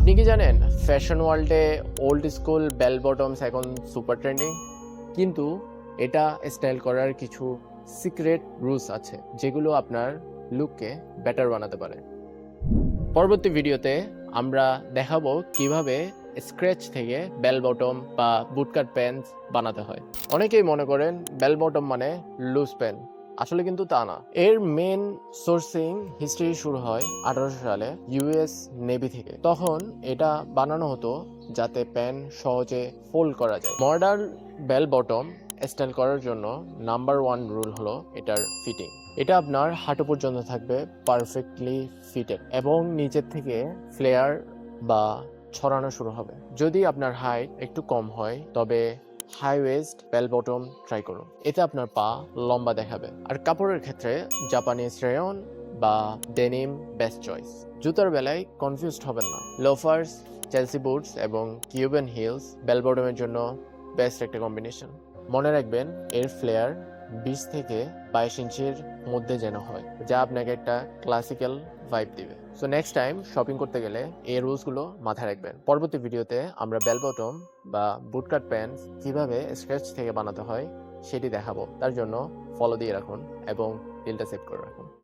আপনি কি জানেন ফ্যাশন ওয়ার্ল্ডে ওল্ড স্কুল বেল বটমস এখন সুপার ট্রেন্ডিং, কিন্তু এটা স্টাইল করার কিছু সিক্রেট রুলস আছে যেগুলো আপনার লুককে বেটার বানাতে পারে। পরবর্তী ভিডিওতে আমরা দেখাবো কিভাবে স্ক্র্যাচ থেকে বেল বটম বা বুটকাট প্যান্টস বানাতে হয়। অনেকেই মনে করেন বেল বটম মানে লুজ প্যান্ট, আসলে কিন্তু তা না। এর মেন সোর্সিং হিস্ট্রি শুরু হয় 1800 সালে ইউএস নেভি থেকে। তখন এটা বানানো হতো যাতে প্যান্ট সহজে ফোল্ড করা যায়। মডার্ন বেল বটম স্টাইল করার জন্য নাম্বার 1 রুল হলো এটার ফিটিং। এটা আপনার হাঁটু পর্যন্ত থাকবে পারফেক্টলি ফিটেড এবং নিচের থেকে ফ্লেয়ার বা ছড়ানো শুরু হবে। যদি আপনার হাইট একটু কম হয় তবে high waist bell bottom try করুন, এতে আপনার পা লম্বা দেখাবে। আর কাপড়ের ক্ষেত্রে জাপানিজ রেয়ন বা ডেনিম বেস্ট চয়েস। জুতার বেলায় কনফিউজড হবেন না, লোফার্স, চেলসি বুটস এবং কিউবেন হিলস বেল বটমের জন্য বেস্ট একটা কম্বিনেশন। মনে রাখবেন এর ফ্লেয়ার 20 থেকে 22 ইঞ্চির মধ্যে যেন হয়, যা আপনাকে একটা ক্লাসিক্যাল ভাইব দিবে। সো নেক্সট টাইম শপিং করতে গেলে এই রুলসগুলো মাথায় রাখবেন। পরবর্তী ভিডিওতে আমরা বেল বটম বা বুটকাট প্যান্টস কিভাবে স্ক্র্যাচ থেকে বানাতে হয় সেটি দেখাবো। তার জন্য ফলো দিয়ে রাখুন এবং রিলটা সেভ করে রাখুন।